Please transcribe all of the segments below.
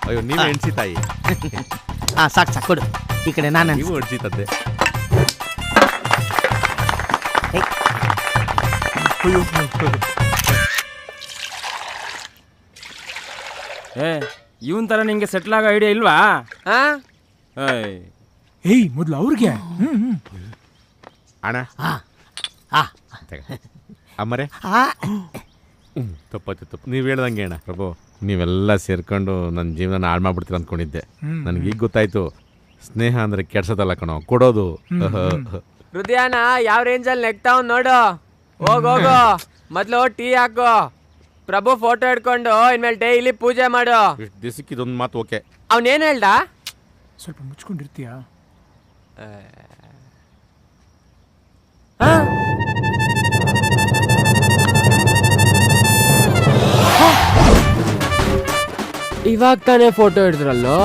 ಅಯ್ಯೋ ನೀವು ಹೆಣ್ಸಿ ತಾಯಿ. ಸಾಕು ಸಾಕು ಕೊಡು. ಈ ಕಡೆ ನಾನು ನೀವು ಹೆಣ್ಸಿತದ್ದೆ. ಇವನ್ ತರ ನಿಂಗೆ ಸೆಟ್ಲ್ ಆಗೋ ಐಡಿಯಾ ಇಲ್ವಾ? ಏಯ್ ಮೊದ್ಲು ಅವ್ರಿಗೆ ಅಣ್ಣ ಅಮ್ಮರೇ ತಪ್ಪಾಯ್ತು. ನೀವು ಹೇಳ್ದಂಗೆ ಅಣ್ಣ ಪ್ರಭು, ನೀವೆಲ್ಲ ಸೇರ್ಕೊಂಡು ನನ್ನ ಜೀವನ ಹಾಳು ಮಾಡ್ಬಿಡ್ತೀರ ಅಂದ್ಕೊಂಡಿದ್ದೆ. ನನಗೀಗ ಗೊತ್ತಾಯ್ತು, ಸ್ನೇಹ ಅಂದ್ರೆ ಕೆಡ್ಸೋದಲ್ಲ ಕಣೋ, ಕೊಡೋದು. ಹೃದಯನ ಯಾವ ರೇಂಜಲ್ಲಿ ನೆಗ್ತಾವ್ ನೋಡು. ಹೋಗು ಮೊದ್ಲು ಟೀ ಹಾಕು. ಪ್ರಭು ಫೋಟೋ ಹಿಡ್ಕೊಂಡು ಇನ್ಮೇಲೆ ಡೈಲಿ ಪೂಜೆ ಮಾಡು. ಇಷ್ಟು ದಿವಸಕ್ಕೆ ಇದೊಂದು ಮಾತು ಓಕೆ. ಅವನೇನ್ ಹೇಳ್ದ? ಸ್ವಲ್ಪ ಮುಚ್ಕೊಂಡಿರ್ತೀಯ? ಇವಾಗ ತಾನೇ ಫೋಟೋ ಹಿಡಿದ್ರಲ್ಲೋ.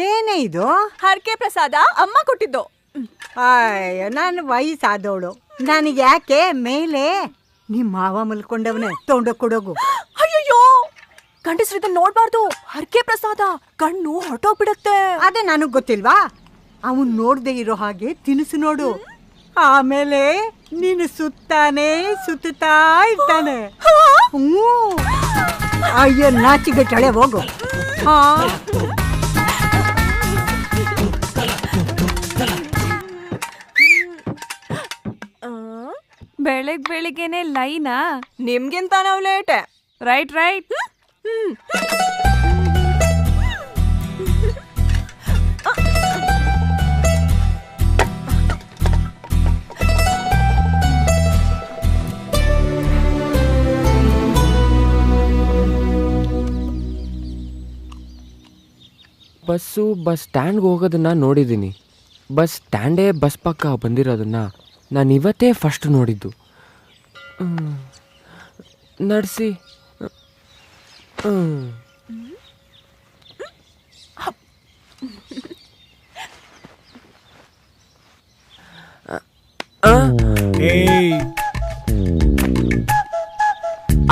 ಏನೇ ಇದು? ಹರಕೆ ಪ್ರಸಾದ ಅಮ್ಮ ಕೊಟ್ಟಿದ್ದು. ಅಯ್ಯೋ, ನಾನು ವಯಸ್ಸಾದವಳು, ನನಗೆ ಯಾಕೆ ಮೇಲೆ ನಿಮ್ಮ ಮಾವ ಮಲ್ಕೊಂಡವನೇ ತೊಂಡ ಕೊಡೋಗು. ಅಯ್ಯಯ್ಯೋ, ಗಂಡಸ್ರಿದ ನೋಡ್ಬಾರ್ದು. ಹರಕೆ ಪ್ರಸಾದ ಕಣ್ಣು ಹೊರಟೋಗ್ಬಿಡತ್ತೆ. ಅದೇ ನನಗ್ ಗೊತ್ತಿಲ್ವಾ? ಅವನ್ ನೋಡ್ದೆ ಇರೋ ಹಾಗೆ ತಿನಿಸು ನೋಡು, ಆಮೇಲೆ ನೀನು ಸುತ್ತಾ ಇರ್ತಾನೆ. ಅಯ್ಯೋ ನಾಚಿಗೆಟ್ಟಳೆ, ಹೋಗು. ಬೆಳಿಗ್ಗೆನೆ ಲೈನಾ? ನಿಮ್ಗಿಂತ ನಾವು ಲೇಟ್. ರೈಟ್. ಬಸ್ಸು ಬಸ್ ಸ್ಟ್ಯಾಂಡ್ಗೆ ಹೋಗೋದನ್ನ ನೋಡಿದ್ದೀನಿ. ಬಸ್ ಸ್ಟ್ಯಾಂಡೇ ಬಸ್ ಪಕ್ಕ ಬಂದಿರೋದನ್ನ ನಾನು ಇವತ್ತೇ ಫಸ್ಟ್ ನೋಡಿದ್ದು. ನಡೆಸಿ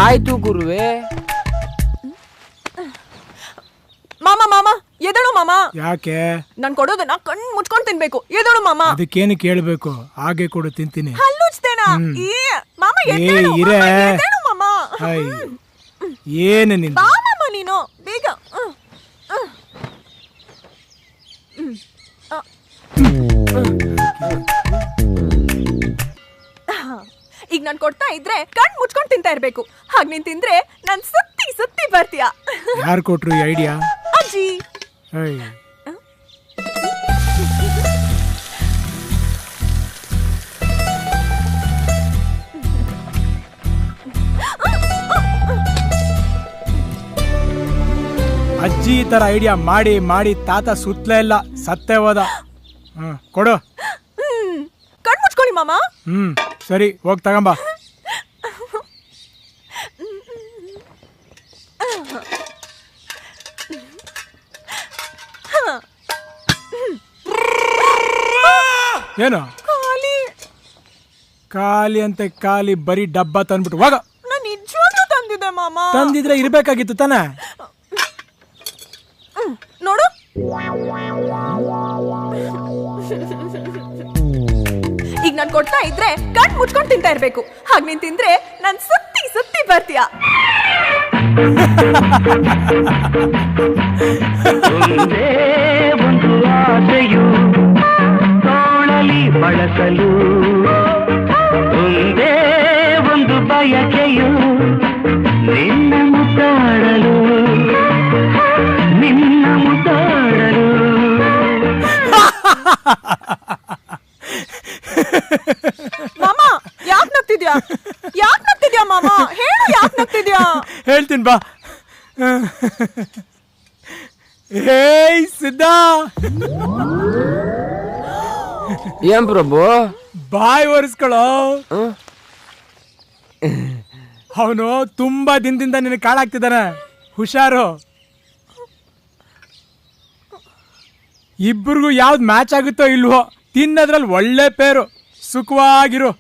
ಆಯ್ತು ಗುರುವೇ. ಮಾಮ ಎದಳು ಮಾಮ. ಯಾಕೆ? ನಾನ್ ಕೊಡೋದನ್ನ ಕಣ್ ಮುಚ್ಕೊಂಡ್ ತಿನ್ಬೇಕು. ಎದಳು ಮಾಮ. ಅದಕ್ಕೇನು ಕೇಳ್ಬೇಕು? ಹಾಗೆ ಕೊಡು, ತಿಂತೀನಿ. ಹಲ್ಲುಚ್ತೇನಾ? ಮಾಮ ಎದಳು ಮಾಮ. ಏನು ನಿನ್ನ? ಬಾ ಮಾಮ ನೀನು ಬೇಗ. ಈಗ ನಾನ್ ಕೊಡ್ತಾ ಇದ್ರೆ ಕಣ್ ಮುಚ್ಕೊಂಡ್ ತಿಂತಾ ಇರ್ಬೇಕು. ಹಾಗ್ ನೀನ್ ತಿಂದ್ರೆ ನಾನ್ ಸುತ್ತಿ ಬರ್ತೀಯ. ಯಾರು ಕೊಟ್ರು ಈ ಐಡಿಯಾ? ಅಜ್ಜಿ. ಅಜ್ಜಿ ಈ ತರ ಐಡಿಯಾ ಮಾಡಿ ತಾತ ಸುತ್ತಲೇ ಇಲ್ಲ, ಸತ್ತೇ ಹೋದ. ಕೊಡು. ಕಣ್ ಮುಚ್ಕೊಳ್ಳಿ ಮಾಮ. ಸರಿ, ಹೋಗಿ ತಗೊಂಬ. ಏನು ಖಾಲಿ ಅಂತೆ? ಖಾಲಿ ಬರೀ ಡಬ್ಬ ತಂದ್ಬಿಟ್ಟು ಹೋಗ. ನಾನು ನಿಜವಾಗ್ಲೂ ತಂದಿದ್ದೆ ಮಾಮ. ತಂದಿದ್ರೆ ಇರ್ಬೇಕಾಗಿತ್ತು ತಾನೆ. ನೋಡು. ಈಗ ನಾನ್ ಕೊಡ್ತಾ ಇದ್ರೆ ಕಣ್ ಮುಚ್ಕೊಂಡ್ ತಿಂತಾ ಇರ್ಬೇಕು. ಹಾಗ್ ನೀನ್ ತಿಂದ್ರೆ ನಾನ್ ಸುತ್ತಿ ಬರ್ತೀಯ. ಒಂದೇ ಒಂದು ಆಸೆಯು ತೋಳಲಿ ಬಳಸಲು, ಒಂದೇ ಒಂದು ಬಯಕೆಯು ನಿನ್ನ ಮುದ್ದಾಡಲು. ಮಾಮ ಯಾಕ್ ನಗ್ತಿದ್ಯಾ ಮಾಮ? ಹೇಳು ಯಾಕ್ ನಗ್ತಿದ್ಯಾ? ಹೇಳ್ತೀನಿ ಬಾ. ಹೇಯ್ ಸಿದ್ಧಾ. ಏನ್ ಪ್ರಭು? ಬಾಯ್ ಒರೆಸ್ಕೊಳ್ಳೋ. ಅವನು ತುಂಬಾ ದಿನದಿಂದ ನಿನಗೆ ಕಾಳಾಗ್ತಿದ್ದಾನೆ, ಹುಷಾರು. ಇಬ್ಬರಿಗೂ ಯಾವ್ದು ಮ್ಯಾಚ್ ಆಗುತ್ತೋ ಇಲ್ವೋ, ತಿನ್ನೋದ್ರಲ್ಲಿ ಒಳ್ಳೆ ಪೇರು. ಸುಖವಾಗಿರು.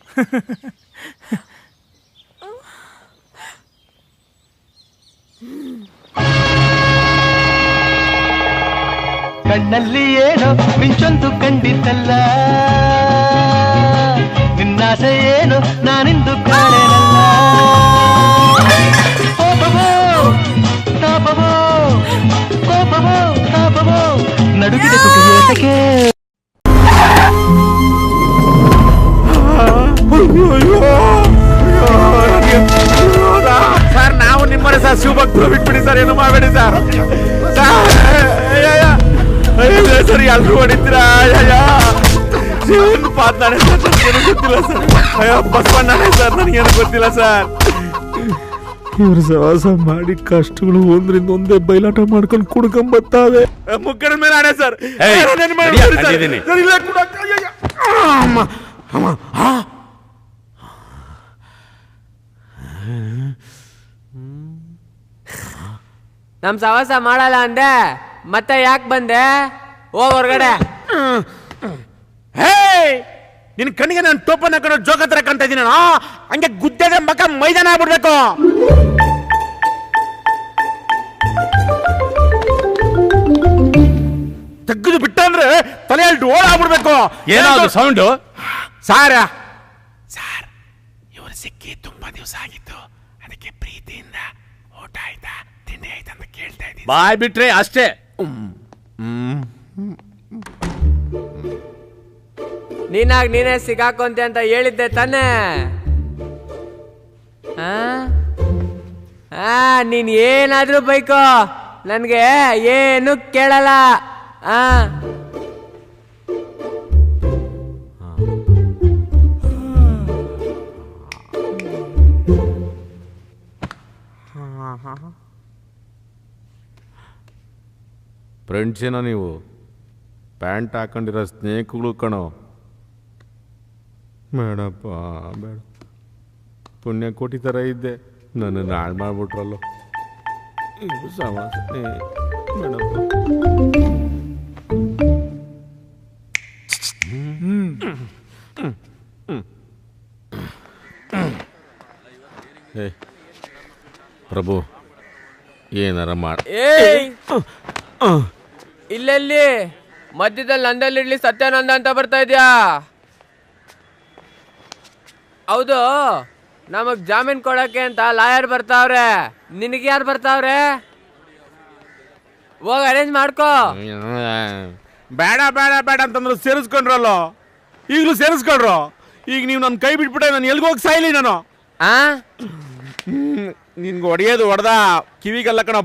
ಕಣ್ಣಲ್ಲಿ ಏನೋ ಮಿಂಚೊಂದು ಕಂಡಿದ್ದಲ್ಲ, ನಿನ್ನಾಸೆ ಏನು ನಾನಿಂದು ಕಾಣೆನಲ್ಲ. ಕೋಪವೋ ತಾಪವೋ, ಕೋಪವೋ ತಾಪವೋ, ನಡುಗಿದ ತುಟಿಯೇತಕ್ಕೆ. ಸರ್ ನಾವು ನಿಮ್ಮನೆ ಸರ್ ಶಿವಭಕ್ತರು ಬಿಟ್ಬಿಡಿ ಸರ್, ಏನು ಮಾಡಬೇಡಿ ಸರ್. ಸರ್ ಎಲ್ರು ಹೊಡಿತೀರಾ? ಶಿವನ್ ಪಾತ್ನಾಡೆ ಸರ್, ನನಗೇನು ಗೊತ್ತಿಲ್ಲ ಸರ್. ಅಯ್ಯೋ ಬಸವಣ್ಣನೇ ಸರ್, ನನಗೇನು ಗೊತ್ತಿಲ್ಲ ಸರ್. ಇವ್ರು ಸವಾಸ ಮಾಡಿ ಕಷ್ಟಗಳು ಒಂದ್ರಿಂದ ಒಂದೇ ಬಯಲಾಟ ಮಾಡ್ಕೊಂಡು ಕುಡ್ಕೊಂಬತ್ತಾವೆ. ಮುಗ್ಗರ ಮೇಲೆ ಆಡೆ ಸರ್. ನಮ್ ಸವಾಸ ಮಾಡಲ್ಲ ಅಂದೆ, ಮತ್ತೆ ಯಾಕೆ ಬಂದೆ? ಹೋಗ್ ಹೊರ್ಗಡೆ. ಹೇ, ನಿನ್ ಕಣ್ಣಿಗೆ ನಾನು ಟೋಪನ್ ಹಾಕೊಂಡು ಜೋಗ ಹತ್ರ ಕಾಣ್ತಾ ಇದ್ದೀನಿ. ಹಂಗೆ ಗುದ್ದೆಗೆ ಮಕ ಮೈದಾನ ಆಗ್ಬಿಡ್ಬೇಕು. ತೆಗೆದು ಬಿಟ್ಟ ಅಂದ್ರೆ ತಲೆಯಲ್ಲಿ ಡೋಳ ಆಗ್ಬಿಡ್ಬೇಕು. ಏನಾದ್ರು ಸೌಂಡು? ಸಾರ ಸಾರ್, ಇವರು ಸಿಕ್ಕಿ ತುಂಬಾ ದಿವಸ ಆಗಿತ್ತು, ಅದಕ್ಕೆ ಪ್ರೀತಿಯಿಂದ ಊಟ ಆಯ್ತಾ ತಿಂಡಿ ಆಯ್ತಾ ಅಂತ ಕೇಳ್ತಾ ಇದ್ದೀನಿ. ಬಾಯ್ ಬಿಟ್ರೆ ಅಷ್ಟೇ. ನೀನಾಗ್ ನೀನೇ ಸಿಗಾಕೊಂತೆ ಅಂತ ಹೇಳಿದ್ದೆ ತಾನೇ? ನೀನ್ ಏನಾದ್ರೂ ಬೈಕೋ, ನನ್ಗೆ ಏನು ಕೇಳಲ್ಲ. ಫ್ರೆಂಡ್ಸ್ ಏನೋ ನೀವು? ಪ್ಯಾಂಟ್ ಹಾಕೊಂಡಿರೋ ಸ್ನೇಹಿತಗಳು ಕಣೋ. ಬೇಡಪ್ಪ ಬೇಡ, ಪುಣ್ಯ ಕೋಟಿ ಥರ ಇದ್ದೆ, ನನ್ನನ್ನು ಹಾಳು ಮಾಡ್ಬಿಟ್ರಲ್ಲೋ. ಇದು ಸಮಾಸ ಬೇಡಪ್ಪ. ಪ್ರಭು ಏನಾರ ಮಾಡ. ಇಲ್ಲೆಲ್ಲಿ ಮಧ್ಯದಲ್ಲಿ ನಂದಲ್ಲಿಡ್ಲಿ ಸತ್ಯಾನಂದ ಅಂತ ಬರ್ತಾ ಇದ್ಯಾ? ಹೌದು, ನಮಗ್ ಜಾಮೀನ್ ಕೊಡಕ್ಕೆ ಅಂತ ಲಾಯರ್ ಬರ್ತಾವ್ರೆ. ನಿನಗೆ ಯಾರು ಬರ್ತಾವ್ರೆ? ಹೋಗಿ ಅರೇಂಜ್ ಮಾಡ್ಕೋ. ಬೇಡ ಬೇಡ ಬೇಡ ಅಂತಂದ್ರು ಸೇರಿಸ್ಕೊಂಡ್ರಲ್ಲೋ, ಈಗಲೂ ಸೇರಿಸ್ಕೊಂಡ್ರು. ಈಗ ನೀವು ನನ್ನ ಕೈ ಬಿಟ್ಬಿಟ್ಟೆ, ನಾನು ಎಲ್ಗೋಗಿ ಸಾಯ್ಲಿ ನಾನು. ನಿನ್ಗೆ ಹೊಡೆಯೋದು ಹೊಡೆದ ಕಿವಿಗೆಲ್ಲ ಕಣ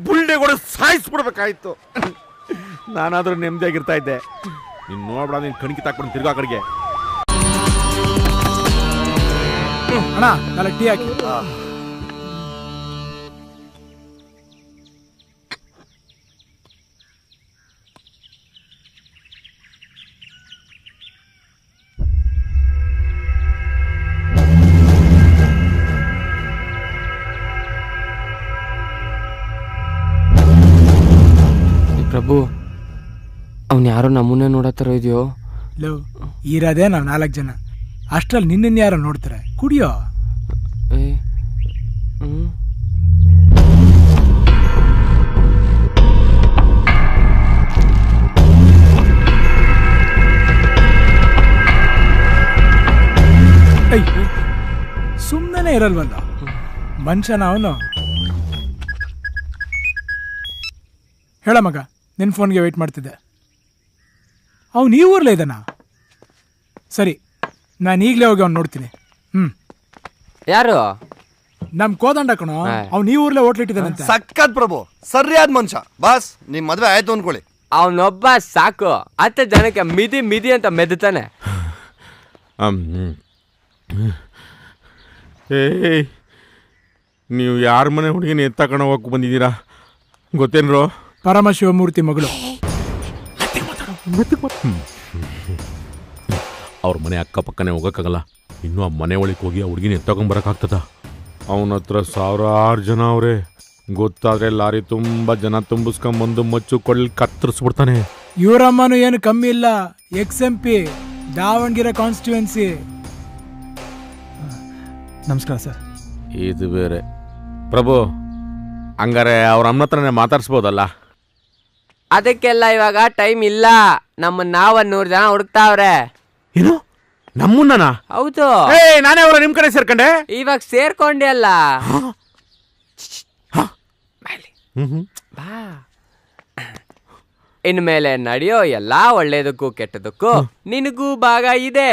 ಬುಲ್ಡೆ ಕೂಡ ಸಾಯಿಸ್ಬಿಡ್ಬೇಕಾಯ್ತು. ನಾನಾದ್ರೂ ನೆಮ್ಮದಿಯಾಗಿರ್ತಾ ಇದ್ದೆ. ನೀನು ನೋಡ್ಬೇಡ, ನೀನು ಕಣ್ಕಿ ತಾಕ್ಬಿಟ್ಟು ತಿರ್ಗಾ ಕಡೆಗೆ. ಅಣ್ಣ ನಾಳೆ ಟೀ ಹಾಕಿ. ಪ್ರಭು, ಅವ್ನು ಯಾರೋ ನಮ್ಮನ್ನೇ ನೋಡತ್ತಾರ ಇದೆಯೋ? ಲವ್ ಇರೋದೇ ನಾವು 4 ಜನ, ಅಷ್ಟ್ರಲ್ಲಿ ನಿನ್ನನ್ನು ಯಾರೋ ನೋಡ್ತಾರೆ. ಕುಡಿಯೋ. ಸುಮ್ಮನೆ ಇರಲ್ವಲ್ಲ ಮನುಷ್ಯನ ಅವನು. ಹೇಳ ಮಗ, ನಿನ್ನ ಫೋನ್ಗೆ ವೆಯ್ಟ್ ಮಾಡ್ತಿದ್ದೆ. ಅವನು ಈ ಊರ್ಲೇ ಇದ್ದಾನ? ಸರಿ, ನಾನು ಈಗಲೇ ಹೋಗಿ ಅವ್ನು ನೋಡ್ತೀನಿ. ಯಾರು? ನಮ್ ಕೋದಂಡ ಕಣೋ, ಅವ್ನು ಈ ಊರ್ಲೆ ಹೋಟ್ಲಿಟ್ಟಿದ್ದಾನಂತೆ. ಸಕ್ಕತ್ ಪ್ರಭು, ಸರಿಯಾದ ಮನುಷ್ಯ. ಬಾಸ್ ನಿಮ್ ಮದ್ವೆ ಆಯ್ತು ಅನ್ಕೊಳ್ಳಿ. ಅವನೊಬ್ಬ ಸಾಕು, 10 ಜನಕ್ಕೆ ಮಿದಿ ಮಿದಿ ಅಂತ ಮೆದ್ತಾನೆ. ನೀವು ಯಾರ ಮನೆ ಹುಡುಗಿನ ಎತ್ತಕೊಂಡು ಹೋಗಕ್ಕೆ ಬಂದಿದ್ದೀರಾ ಗೊತ್ತೇನ್ರೋ? ಪರಮಶಿವಮೂರ್ತಿ ಮಗಳು. ಅವ್ರ ಮನೆ ಅಕ್ಕಪಕ್ಕನೆ ಹೋಗೋಕ್ಕಾಗಲ್ಲ. ಇನ್ನೂ ಆ ಮನೆ ಒಳಗೆ ಹೋಗಿ ಆ ಹುಡುಗಿನ ಎತ್ತಕೊಂಬರಕ್ಕಾಗ್ತದ? ಅವನ ಹತ್ರ 1000 ಜನ ಅವರೇ. ಗೊತ್ತಾದ್ರೆ ಲಾರಿ ತುಂಬ ಜನ ತುಂಬಿಸ್ಕೊಂಬಂದು ಮಚ್ಚು ಕೊಳ್ಳಿ ಕತ್ತರಿಸ್ಬಿಡ್ತಾನೆ. ಇವರಮ್ಮನು ಏನು ಕಮ್ಮಿ ಇಲ್ಲ, XMP ದಾವಣಗೆರೆ ಕಾನ್ಸ್ಟಿಟ್ಯೂನ್ಸಿ. ನಮಸ್ಕಾರ ಸರ್. ಇದು ಬೇರೆ ಪ್ರಭು, ಹಂಗಾರೆ ಅವ್ರ ಅಮ್ಮನ ಹತ್ರನೇ ಮಾತಾಡ್ಸ್ಬೋದಲ್ಲ? ಅದಕ್ಕೆಲ್ಲ ಇವಾಗ ಟೈಮ್ ಇಲ್ಲ. ನಾವ್ 100 ಜನ ಹುಡುಕ್ತಾವ್ರೆ. ಏನು ನಮ್ಮನ್ನ? ಹೌದು. ನಾನೇ ಅವರ ನಿಮ್ ಕಡೆ ಸೇರ್ಕೊಂಡೆ. ಇವಾಗ ಸೇರ್ಕೊಂಡೆ ಅಲ್ಲ. ಬಾ. ಇನ್ಮೇಲೆ ನಡೆಯೋ ಎಲ್ಲಾ ಒಳ್ಳೇದಕ್ಕೂ ಕೆಟ್ಟದಕ್ಕೂ ನಿನಗೂ ಭಾಗ ಇದೆ.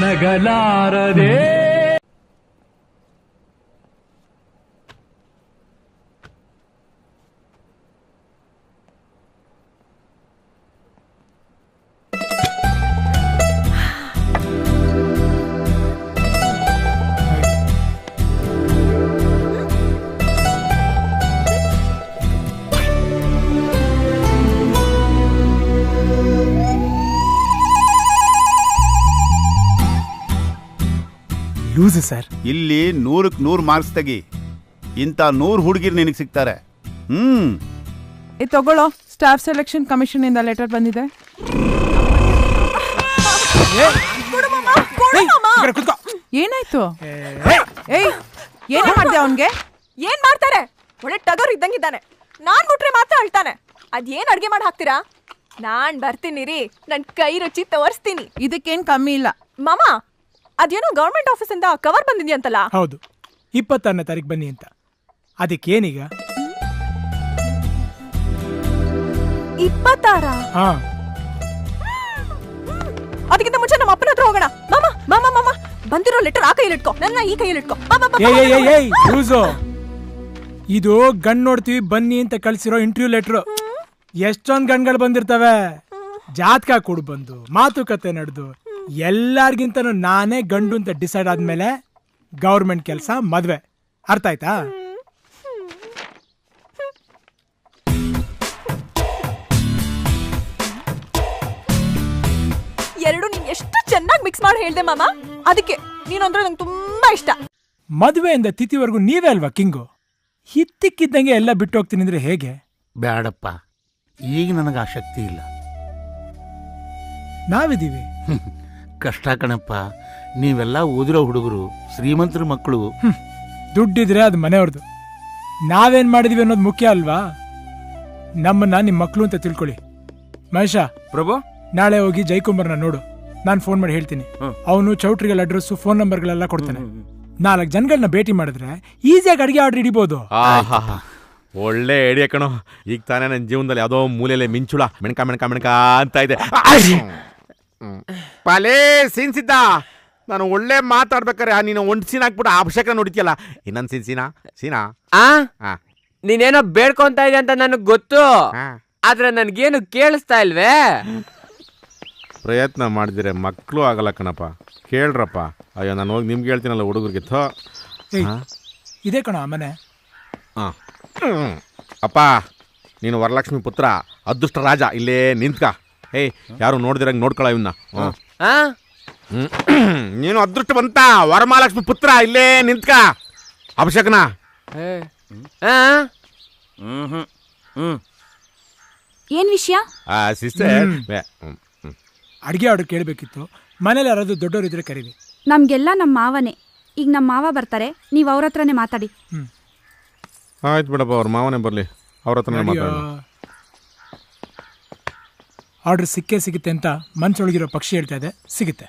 ನಗಲಾರದೆ ಲೂಸ್ ಸರ್. ಇಲ್ಲಿ 100ಕ್ಕೆ 100 ಮಾರ್ಕ್ಸ್ ತೆಗಿ. ಇಂಥ 100 ಹುಡುಗಿರು ನಿನಗೆ ಸಿಗ್ತಾರೆ. ತಗೊಳ್ಳೋ, ಸ್ಟಾಫ್ ಸೆಲೆಕ್ಷನ್ ಕಮಿಷನ್ ಇಂದ ಲೆಟರ್ ಬಂದಿದೆ. ಏನಾಯ್ತು? ಏಯ್, ಏನೇ ಮಾಡ್ದೆ ಅವನ್ಗೆ? ಏನ್ ಮಾಡ್ತಾರೆ? ಒಳ್ಳೆ ಟಗರ್ ಇದ್ದಂಗಿದ್ದಾನೆ. ನಾನ್ ಬಿಟ್ರೆ ಮಾತ್ರ ಅಳ್ತಾನೆ. ಅದೇನ್ ಅಡ್ಗೆ ಮಾಡಿ ಹಾಕ್ತೀರಾ? ನಾನ್ ಬರ್ತೀನಿ ರೀ, ನನ್ ಕೈ ರುಚಿ ತೋರಿಸ್ತೀನಿ. ಇದಕ್ಕೇನ್ ಕಮ್ಮಿ ಇಲ್ಲ. ಮಾಮ, ಅದೇನೋ ಗವರ್ಮೆಂಟ್ ಆಫೀಸ್ ಇಂದ ಕವರ್ ಬಂದಿದ್ಯಂತಲ್ಲ? ಹೌದು, 26ನೇ ತಾರೀಕು ಬನ್ನಿ ಅಂತ. ಅದಕ್ಕೇನೀಗ? 26? ಹಾ, ಅದಕ್ಕಿಂತ ಮುಂಚೆ ನಮ್ಮ ಅಪ್ಪನ ಹತ್ರ ಹೋಗೋಣ. ಮಾಮ ಮಾಮ ಮಾಮ, ಬಂದಿರೋ ಲೆಟರ್ ಆ ಕೈಯಲ್ಲಿ ಇಟ್ಕೋ, ನನ್ನ ಈ ಕೈಯಲ್ಲಿ ಇಟ್ಕೋ. ಇದು ಗಣ್ ನೋಡ್ತೀವಿ ಬನ್ನಿ ಅಂತ ಕಳ್ಸಿರೋ ಇಂಟರ್ವ್ಯೂ ಲೆಟ್ರು. ಎಷ್ಟೊಂದ್ ಗಣ್ಗಳು ಬಂದಿರ್ತವೆ. ಜಾತಕ ಕೊಡು ಬಂದು ಮಾತುಕತೆ ನಡೆದು ಎಲ್ಲಾರ್ಗಿಂತನೂ ನಾನೇ ಗಂಡು ಅಂತ ಡಿಸೈಡ್ ಆದ್ಮೇಲೆ ಗೌರ್ಮೆಂಟ್ ಕೆಲಸ, ಮದ್ವೆ. ಅರ್ಥ ಆಯ್ತಾ? ಎರಡು ನೀನ್ ಎಷ್ಟು ಚೆನ್ನಾಗಿ ಮಿಕ್ಸ್ ಮಾಡಿ ಹೇಳ್ದೆ ಮಾಮ. ಅದಕ್ಕೆ ನೀನಂದ್ರೆ ನಂಗೆ ತುಂಬಾ ಇಷ್ಟ. ಮದುವೆಯಿಂದ ತಿಥಿವರೆಗೂ ನೀವೇ ಅಲ್ವಾ ಕಿಂಗು? ಹಿತ್ತಿಕ್ಕಿದ್ದಂಗೆ ಎಲ್ಲ ಬಿಟ್ಟು ಹೋಗ್ತೀನಿ ಅಂದ್ರೆ ಹೇಗೆ? ಬೇಡಪ್ಪ, ಈಗ ನನಗೆ ಆ ಶಕ್ತಿ ಇಲ್ಲ. ನಾವಿದೀವಿ. ಕಷ್ಟ ಕಣಪ್ಪ. ನೀವೆಲ್ಲ ಓದಿರೋ ಹುಡುಗರು, ಶ್ರೀಮಂತರ ಮಕ್ಕಳು. ದುಡ್ಡಿದ್ರೆ ಅದು ಮನೆಯವ್ರದ್ದು. ನಾವೇನ್ ಮಾಡಿದೀವಿ ಅನ್ನೋದು ಮುಖ್ಯ ಅಲ್ವಾ? ನಮ್ಮನ್ನ ನಿಮ್ ಮಕ್ಳು ಅಂತ ತಿಳ್ಕೊಳ್ಳಿ. ಮಹೇಶ ಪ್ರಭು, ನಾಳೆ ಹೋಗಿ ಜೈಕುಮಾರ್ನ ನೋಡು. ನಾನು ಫೋನ್ ಮಾಡಿ ಹೇಳ್ತೀನಿ. ಅವನು ಚೌಟ್ರಿಗಳ ಅಡ್ರೆಸ್, ಫೋನ್ ನಂಬರ್ಗಳೆಲ್ಲ ಕೊಡ್ತಾನೆ. 4 ಜನಗಳನ್ನ ಭೇಟಿ ಮಾಡಿದ್ರೆ ಈಸಿಯಾಗಿ ಅಡಿಗೆ ಆರ್ಡರ್ ಹಿಡಿಬಹುದು. ಒಳ್ಳೆ ಐಡಿಯಾ ಕಣೋ. ಈಗ ತಾನೇ ನನ್ನ ಜೀವನದಲ್ಲಿ ಯಾವುದೋ ಮೂಲೆಯಲ್ಲಿ ಮಿಂಚುಳ ಮೆಣಕ ಮೆಣಕ ಮೆಣಕ ಅಂತ ಇದೆ. ಪಾಲೇ ಸೀನ್ ಸಿದ್ದ. ನಾನು ಒಳ್ಳೆ ಮಾತಾಡ್ಬೇಕಾರೆ ನೀನು ಒಂದು ಸೀನ್ ಹಾಕ್ಬಿಟ್ಟು ಅಭಿಷೇಕ ನೋಡಿದ್ಯಲ್ಲ, ಇನ್ನೊಂದು ಸೀನಾ ನೀನೇನೋ ಬೇಡ್ಕೊಂತ ಇದೆ ಅಂತ ನನಗ್ ಗೊತ್ತು. ಆದ್ರೆ ನನ್ಗೇನು ಕೇಳಿಸ್ತಾ ಇಲ್ವೇ? ಪ್ರಯತ್ನ ಮಾಡಿದ್ರೆ ಮಕ್ಕಳು ಆಗಲ್ಲ ಕಣಪ್ಪ. ಕೇಳ್ರಪ್ಪ. ಅಯ್ಯೋ, ನಾನು ಹೋಗಿ ನಿಮ್ಗೆ ಹೇಳ್ತೀನಲ್ಲ ಹುಡುಗರಿಗೆ. ಇದೇ ಕಣ ಮನೆ. ಅಪ್ಪ, ನೀನು ವರಲಕ್ಷ್ಮಿ ಪುತ್ರ, ಅದೃಷ್ಟ ರಾಜ. ಇಲ್ಲೇ ನಿಂತ್ಕ. ಏಯ್, ಯಾರು ನೋಡ್ದಿರಂಗೆ ನೋಡ್ಕೊಳ ಇವನ್ನ. ನೀನು ಅದೃಷ್ಟವಂತ ವರಮಹಾಲಕ್ಷ್ಮಿ ಪುತ್ರ, ಇಲ್ಲೇ ನಿಂತ್ಕ. ಅಭಿಷೇಕನ ಏನ್ ವಿಷಯ? ಸಿಸ್ಟರ್, ಅಡಿಗೆ ಆರ್ಡರ್ ಕೇಳಬೇಕಿತ್ತು. ಮನೇಲಿ ಯಾರಾದ್ರೂ ದೊಡ್ಡವರು ಇದ್ರೆ ಕರೀರಿ. ನಮ್ಗೆಲ್ಲ ನಮ್ಮ ಮಾವನೇ. ಈಗ ನಮ್ಮ ಮಾವ ಬರ್ತಾರೆ, ನೀವು ಅವ್ರ ಹತ್ರನೇ ಮಾತಾಡಿ. ಆಯ್ತು ಬಿಡಪ್ಪ, ಅವ್ರ ಮಾವನೇ ಬರಲಿ, ಅವ್ರ ಹತ್ರನೇ ಮಾತಾಡೋಣ. ಆರ್ಡರ್ ಸಿಗುತ್ತೆ ಅಂತ ಮನ್ಸೊಳಗಿರೋ ಪಕ್ಷಿ ಹೇಳ್ತಾ ಇದೆ. ಸಿಗುತ್ತೆ.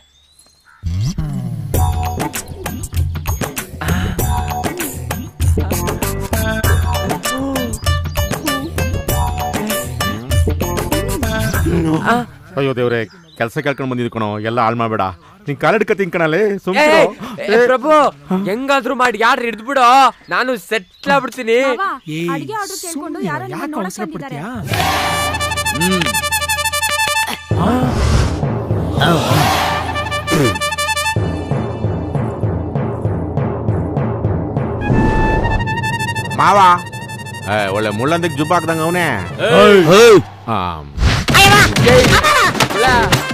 ಅಯ್ಯೋ ದೇವ್ರೆ, ಕೆಲಸ ಕೇಳ್ಕೊಂಡು ಬಂದಿದ್ದು ಕಣೋ, ಎಲ್ಲ ಹಾಳು ಮಾಡಬೇಡ. ನೀನ್ ಕಾಲಿಡ್ಕ ತಿಂಕಣಲ್ಲೇ. ಪ್ರಭು, ಹೆಂಗಾದ್ರೂ ಮಾಡಿ ಯಾರು ಹಿಡಿದ್ಬಿಡು, ನಾನು ಸೆಟ್ಲ್ ಆಗ್ಬಿಡ್ತೀನಿ. ಮಾವ ಒಳ್ಳೆ ಮುಳ್ಳಂದಿಗೆ ಜುಬ್ಬ ಹಾಕ್ದಂಗ ಅವನೇ.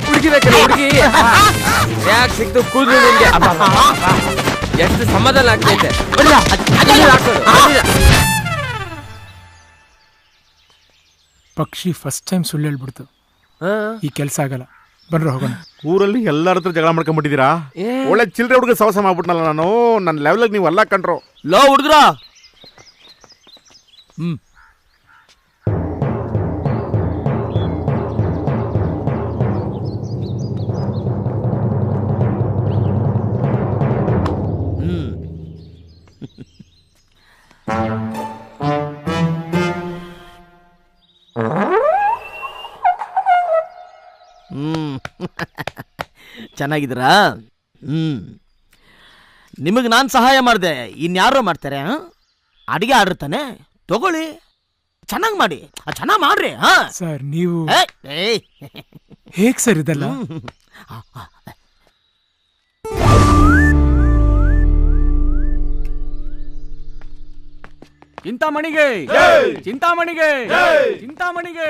ಹುಡುಗಿ ಬೇಕಲ್ಲ, ಹುಡುಗಿ ಯಾಕೆ ಸಿಕ್ತು ಕೂದಲು ನಿನ್ಗೆ? ಎಷ್ಟು ಸಮಾಧಾನ ಆಗ್ತೈತೆ. ಪಕ್ಷಿ ಫಸ್ಟ್ ಟೈಮ್ ಸುಳ್ಳು ಹೇಳ್ಬಿಡ್ತು. ಈ ಕೆಲಸ ಆಗಲ್ಲ, ಬನ್ರಿ ಹೋಗೋಣ. ಊರಲ್ಲಿ ಎಲ್ಲರ ಹತ್ರ ಜಗಳ ಮಾಡ್ಕೊಂಡ್ಬಿಟ್ಟಿದ್ದೀರಾ? ಒಳ್ಳೆ ಚಿಲ್ಲರೆ ಹುಡುಗ ಸವಸ ಮಾಡ್ಬಿಟ್ನಲ್ಲ ನಾನು. ನನ್ನ ಲೆವೆಲ್ಗೆ ನೀವು ಅಲ್ಲ ಕಂಡ್ರು. ಲೋ ಹುಡುಗ್ರ, ಚೆನ್ನಾಗಿದ್ದೀರಾ? ನಿಮಗೆ ನಾನು ಸಹಾಯ ಮಾಡಿದೆ, ಇನ್ಯಾರೋ ಮಾಡ್ತಾರೆ? ಅಡಿಗೆ ಆರ್ಡರ್ ತಾನೆ, ತಗೊಳ್ಳಿ, ಚೆನ್ನಾಗಿ ಮಾಡಿ, ಚೆನ್ನಾಗಿ ಮಾಡ್ರಿ. ಸರ್ ನೀವು ಹೇಗ್ ಸರ್ ಇದೆಲ್ಲ? ಚಿಂತಾಮಣಿಗೆ ಚಿಂತಾಮಣಿಗೆ ಚಿಂತಾಮಣಿಗೆ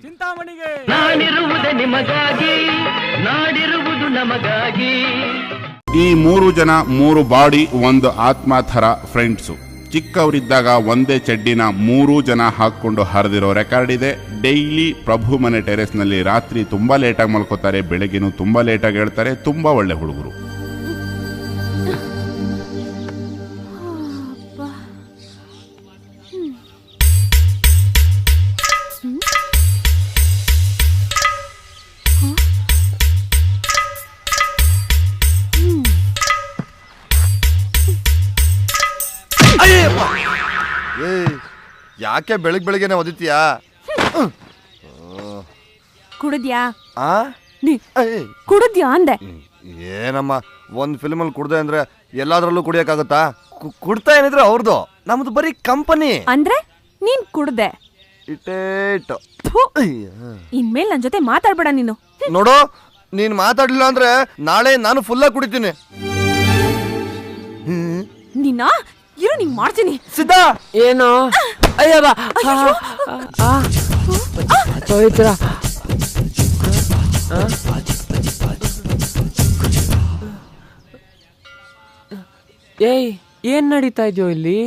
ಚಿಂತಾಮಣಿಗೆ. ನಾನಿರುವುದು ನಿಮಗಾಗಿ, ನಾಡಿರುವುದು ನಮಗಾಗಿ. ಈ 3 ಜನ 3 ಬಾಡಿ 1 ಆತ್ಮ ಥರ ಫ್ರೆಂಡ್ಸು. ಚಿಕ್ಕವರಿದ್ದಾಗ ಒಂದೇ ಚಡ್ಡಿನ 3 ಜನ ಹಾಕೊಂಡು ಹರಿದಿರೋ ರೆಕಾರ್ಡ್ ಇದೆ. ಡೈಲಿ ಪ್ರಭು ಮನೆ ಟೆರೆಸ್ನಲ್ಲಿ ರಾತ್ರಿ ತುಂಬಾ ಲೇಟಾಗಿ ಮಲ್ಕೋತಾರೆ, ಬೆಳಗ್ಗೆನೂ ತುಂಬಾ ಲೇಟಾಗಿ ಹೇಳ್ತಾರೆ. ತುಂಬಾ ಒಳ್ಳೆ ಹುಡುಗರು. ಯಾಕೆ ಬೆಳಗ್ಗೆನೆ ಒದಿತೀಯಾ? ಕುಡಿದ್ಯಾ? ಕುಡಿದ್ಯಾ ಅಂದೆ. ಏನಮ್ಮ, ಒಂದ್ ಫಿಲ್ಮಲ್ಲಿ ಕುಡ್ದೆ ಅಂದ್ರೆ ಎಲ್ಲಾದ್ರಲ್ಲೂ ಕುಡಿಯಕ್ಕಾಗತ್ತಾ? ಕುಡ್ತಾ ಏನಿದ್ರೆ ಅವ್ರದ್ದು, ನಮ್ದು ಬರೀ ಕಂಪನಿ. ಅಂದ್ರೆ ನೀನ್ ಕುಡ್ದೆ? ಇನ್ಮೇಲೆ ನನ್ ಜೊತೆ ಮಾತಾಡ್ಬೇಡ ನೀನು. ನೋಡು, ನೀನ್ ಮಾತಾಡ್ಲಿಲ್ಲ ಅಂದ್ರೆ ನಾಳೆ ನಾನು ಫುಲ್ಲಾಗಿ ಕುಡಿತೀನಿ. ನಿನ್ನ ಇರು, ನಿಂಗ್ ಮಾಡ್ತೀನಿ. ಸಿದ್ಧಾ ಏನು? ಅಯ್ಯವ ಪವಿತ್ರ, ಏಯ್ ಏನ್ ನಡೀತಾ ಇದೆಯೋ ಇಲ್ಲಿ?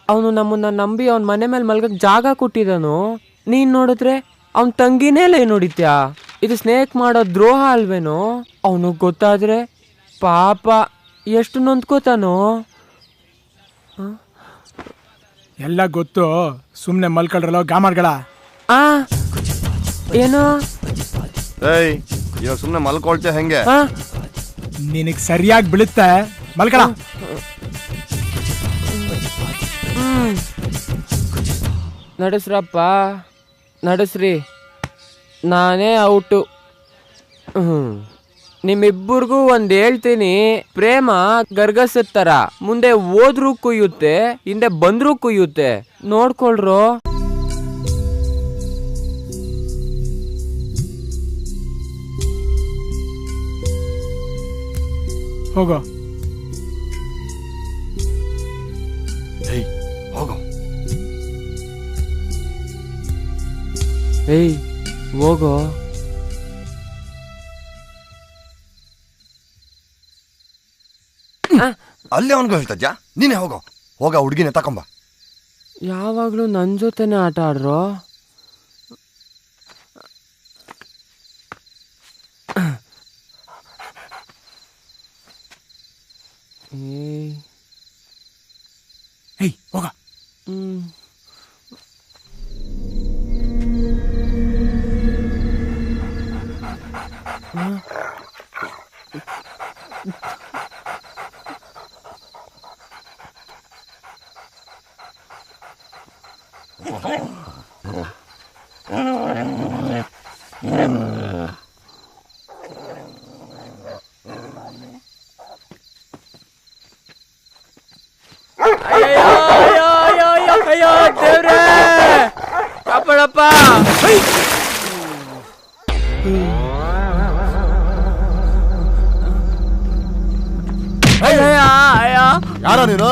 ಅವನು ನಮ್ಮನ್ನ ನಂಬಿ ಅವನ ಮನೆ ಮೇಲೆ ಮಲ್ಗಕ್ ಜಾಗ ಕೊಟ್ಟಿದ್ದಾನು. ನೀನ್ ನೋಡಿದ್ರೆ ಅವನ್ ತಂಗಿನೇ ಲೈನ್ ಹೊಡಿತ್ಯಾ? ಇದು ಸ್ನೇಕ್ ಮಾಡೋ ದ್ರೋಹ ಅಲ್ವೇನೋ? ಅವನು ಗೊತ್ತಾದ್ರೆ ಪಾಪ ಎಷ್ಟು ನೊಂದ್ಕೋತಾನೋ. ಎಲ್ಲ ಗೊತ್ತು, ಸುಮ್ನೆ ಮಲ್ಕೊಳ್ರಲ್ಲ ಗಾಮಾಡ್ಗಳ. ಏನು? ಏಯ್, ಇವಾಗ ಸುಮ್ನೆ ಮಲ್ಕೊಳ್ತೀಯ ಹೆಂಗೆ? ನಿನಗ್ ಸರಿಯಾಗಿ ಬೀಳುತ್ತೆ, ಮಲ್ಕಳ. ನಡೆಸ್ರಪ್ಪ, ನಡೆಸ್ರಿ, ನಾನೇ ಔಟು. ನಿಮ್ಮಿಬ್ಬರಿಗೂ ಒಂದ್ ಹೇಳ್ತೀನಿ, ಪ್ರೇಮ ಗರ್ಗಸದ ತರ, ಮುಂದೆ ಹೋದ್ರೂ ಕುಯ್ಯುತ್ತೆ, ಹಿಂದೆ ಬಂದ್ರೂ ಕುಯ್ಯುತ್ತೆ, ನೋಡ್ಕೊಳ್ರೋ. ಹೋಗೋ ಹೋಗೋ. ಏಯ್ ಹೋಗೋ. ಅಲ್ಲೇ ಅವನ್ಗೂ ಹೇಳ್ತಾ ನೀನೇ ಹೋಗೋ. ಹೋಗ ಹುಡುಗಿನ ತಕೊಂಬ. ಯಾವಾಗ್ಲೂ ನನ್ ಜೊತೆನೆ ಆಟ ಆಡ್ರೋ. ಏಯ್ ಹೋಗ. ಅಯ್ಯೋ ದೇವ್ರೇ, ಕಾಪಾಡಪ್ಪ. ಯಾರ ನೀನು?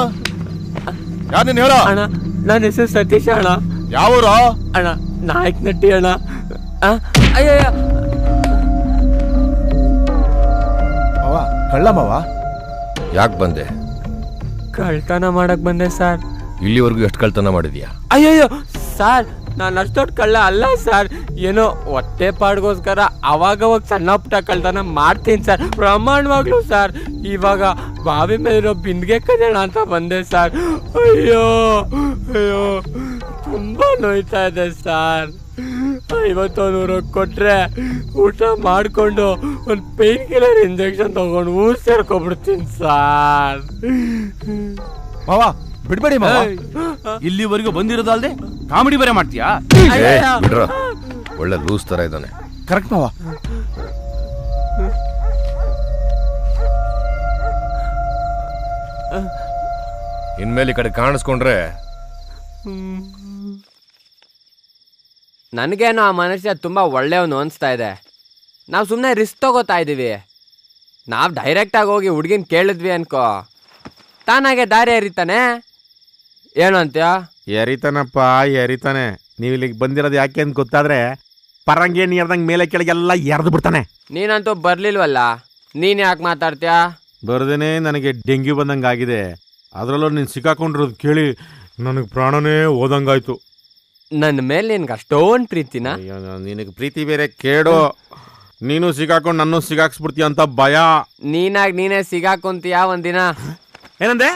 ಯಾರು ನೀನು ಹೇಳೋ? ಅಣ್ಣ, ನನ್ನ ಹೆಸರು ಸತೀಶ್ ಅಣ್ಣ. ಯಾವೂರು? ಅಣ್ಣ, ನಾಯಕನಟ್ಟಿ ಅಣ್ಣ. ಅಯ್ಯ ಕಳ್ಳಮ್ಮವ, ಯಾಕೆ ಬಂದೆ? ಕಳ್ತನ ಮಾಡಕ್ ಬಂದೆ ಸರ್. ಇಲ್ಲಿವರೆಗೂ ಎಷ್ಟು ಕಳ್ತನ ಮಾಡಿದ್ಯಾ? ಅಯ್ಯಯ್ಯೋ ಸರ್, ನಾನು ಅಷ್ಟೊಟ್ಟು ಕಳ್ಳ ಅಲ್ಲ ಸರ್. ಏನೋ ಹೊಟ್ಟೆ ಪಾಡ್ಗೋಸ್ಕರ ಅವಾಗವಾಗ ಸಣ್ಣ ಪುಟ್ಟ ಕಳ್ತನ ಮಾಡ್ತೀನಿ ಸರ್, ಪ್ರಮಾಣವಾಗ್ಲೂ ಸರ್. ಇವಾಗ ಬಾವಿ ಮೇಲಿರೋ ಬಿಂದಿಗೆ ಕದೋಣ ಅಂತ ಬಂದೆ ಸರ್. ಅಯ್ಯೋ ಅಯ್ಯೋ ತುಂಬಾ ನೋಯ್ತಾ ಇದೆ ಸರ್. 50 ಕೊಟ್ರೆ ಊಟ ಮಾಡಿಕೊಂಡು ಒಂದು ಪೇನ್ ಕಿಲ್ಲರ್ ಇಂಜೆಕ್ಷನ್ ತಗೊಂಡು ಊರು ಸೇರ್ಕೊಬಿಡ್ತೀನಿ ಸರ್. ಮಾವ ಬಿಡ್ಬೇಡಿ ಮಾವ, ಇಲ್ಲಿವರೆಗೂ ಬಂದಿರೋದಲ್ದೆ ಕಾಮಿಡಿ ಬೇರೆ ಮಾಡ್ತೀಯಾ? ಬಿಡ್ರ, ಒಳ್ಳೆ ಲೂಸ್ ತರ ಇದ್ದಾನೆ. ಕರೆಕ್ಟ್ ಮಾವ. ಇನ್ಮೇಲೆ ಈ ಕಡೆ ಕಾಣಿಸ್ಕೊಂಡ್ರೆ ನನಗೇನೋ ಆ ಮನುಷ್ಯ ತುಂಬಾ ಒಳ್ಳೆಯವನು ಅನಿಸ್ತಾ ಇದೆ. ನಾವು ಸುಮ್ಮನೆ ರಿಸ್ಕ್ ತಗೋತಾ ಇದ್ದೀವಿ. ನಾವು ಡೈರೆಕ್ಟಾಗಿ ಹೋಗಿ ಹುಡುಗಿನ ಕೇಳಿದ್ವಿ ಅನ್ಕೋ, ತಾನಾಗೆ ದಾರಿ ಎರಿತಾನೆ. ಏನು ಅಂತ್ಯ? ಎರಿತಾನಪ್ಪ, ಎರಿತಾನೆ. ನೀವು ಇಲ್ಲಿಗೆ ಬಂದಿರೋದು ಯಾಕೆ ಅಂತ ಗೊತ್ತಾದ್ರೆ ಪರಂಗಿ ನೀರ್ದಂಗೆ ಮೇಲೆ ಕೆಳಗೆಲ್ಲ ಎರೆದು ಬಿಡ್ತಾನೆ. ನೀನಂತೂ ಬರ್ಲಿಲ್ವಲ್ಲ, ನೀನ್ ಯಾಕೆ ಮಾತಾಡ್ತೀಯ? ಬರ್ದೇನೆ ನನಗೆ ಡೆಂಗ್ಯೂ ಬಂದಂಗೆ ಆಗಿದೆ. ಅದರಲ್ಲೂ ನೀನು ಸಿಕ್ಕಾಕೊಂಡಿರೋದು ಕೇಳಿ ನನಗೆ ಪ್ರಾಣನೇ ಹೋದಂಗಾಯ್ತು. ನನ್ನ ಮೇಲೆ ನಿನ್ಗೆ ಅಷ್ಟೊಂದು ಪ್ರೀತಿನ? ನಿನಗೆ ಪ್ರೀತಿ ಬೇರೆ ಕೇಡು. ನೀನು ಸಿಗಾಕೊಂಡು ನನ್ನ ಸಿಗಾಕ್ಸ್ಬಿಡ್ತೀಯ ಅಂತ ಭಯ. ನೀನಾಗಿ ನೀನೇ ಸಿಗಾಕೊಂತೀಯ ಒಂದಿನ. ಏನಂದೆ?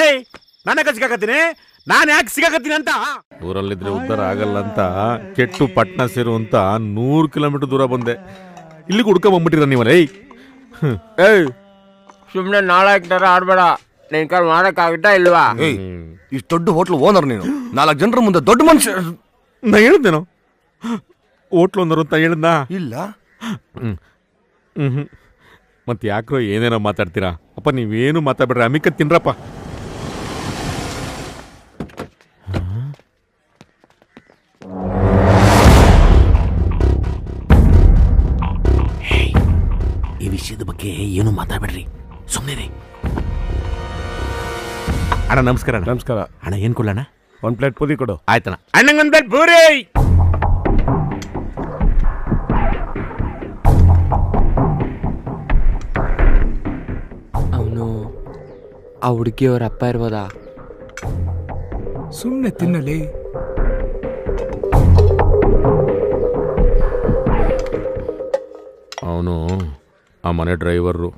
ಏಯ್, ನಾನೇ ಸಿಗಾಕತ್ತೀನಿ? ನಾನು ಯಾಕೆ ಸಿಗಾಕತ್ತೀನಿ ಅಂತ? ಊರಲ್ಲಿದ್ರೆ ಉದ್ಧಾರ ಆಗಲ್ಲ ಅಂತ ಕೆಟ್ಟು ಪಟ್ನ ಸೇರು ಅಂತ 100 ಕಿಲೋಮೀಟರ್ ದೂರ ಬಂದೆ. ಇಲ್ಲಿಗೆ ಹುಡ್ಕೊಂಬಂದ್ಬಿಟ್ಟಿರ ನೀವಲ್ಲ. ಏಯ್ ಸುಮ್ಮನೆ ನಾಳೆ ಥರ ಆಡ್ಬೇಡ. ನಿನ್ ಕಾಲ್ ಮಾಡೋಕ್ಕಾಗುತ್ತಾ ಇಲ್ವಾ? ಇಷ್ಟು ದೊಡ್ಡ ಹೋಟ್ಲು ಓನರ್ ನೀನು, 4 ಜನರ ಮುಂದೆ ದೊಡ್ಡ ಮನುಷ್ಯ. ನಾ ಹೇಳಿದ್ದೇನೋ ಹೋಟ್ಲು ಓನರು ಅಂತ ಹೇಳಿದ್ನ? ಇಲ್ಲ. ಮತ್ತೆ ಯಾಕ್ರೋ ಏನೇನೋ ಮಾತಾಡ್ತೀರಾ? ಅಪ್ಪ ನೀವೇನು ಮಾತಾಡ್ಬೇಡ್ರಿ, ಅಮಿಕ ತಿನ್ರಪ್ಪ. ಈ ವಿಷಯದ ಬಗ್ಗೆ ಏನು ಮಾತಾಡ್ಬೇಡ್ರಿ, ಸುಮ್ಮನೆ. ಅಣ್ಣ ನಮಸ್ಕಾರ. ನಮಸ್ಕಾರ ಅಣ್ಣ, ಏನು ಕೊಡೋಣ? 1 ಪ್ಲೇಟ್ ಪೂರಿ ಕೊಡು. ಆಯ್ತಣ್ಣ. ಅಣ್ಣಂಗೊಂದು ಪ್ಲೇಟ್ ಪೂರಿ. ಅವನು ಆ ಹುಡುಗಿಯವ್ರ ಅಪ್ಪ ಇರ್ಬೋದಾ? ಸುಮ್ಮನೆ ತಿನ್ನಲಿ. ಅವನು ಆ ಮನೆ ಡ್ರೈವರು.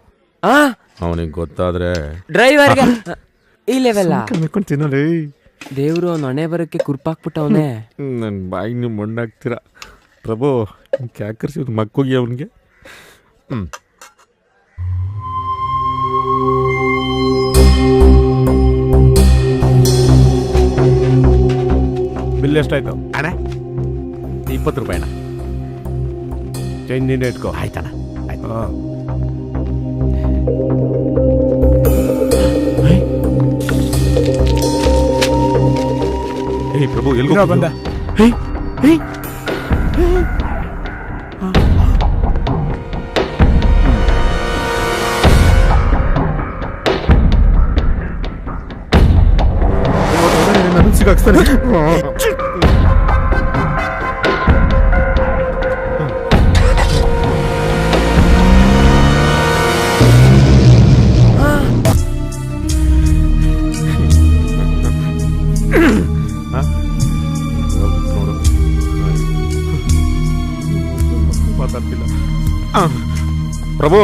ಅವನಿಗೆ ಗೊತ್ತಾದ್ರೆ ಡ್ರೈವರ್ಗೆ ಈ ಲೆವೆಲ್ಲ ತಿನ್ನಲಿ. ದೇವ್ರು ಅವ್ನ ಹಣೆ ಬರಕ್ಕೆ ಕುರ್ಪಾಕ್ಬಿಟ್ಟವನೇ. ನನ್ನ ಬಾಯಿಗೆ ನೀವು ಮಣ್ಣಾಗ್ತೀರ ಪ್ರಭು. ಕ್ಯಾಕರ್ಸಿ ಮಕ್ಕೋಗಿ ಅವನಿಗೆ. ಬಿಲ್ ಎಷ್ಟಾಯ್ತು ಅಣ್ಣ? 20 ರೂಪಾಯಿ ಅಣ್ಣ. ಚೇಂಜ್ ನೀನೇ ಇಟ್ಕೋ. ಆಯ್ತಣ್ಣ, ಆಯ್ತು. ಏಯ್ ಪ್ರಭು, ಎಲ್ಗೋ ಬಂದ? ನನಗೆ ಸಿಗಾಕ್ಸ್ತಾನೆ. ಪ್ರಭು,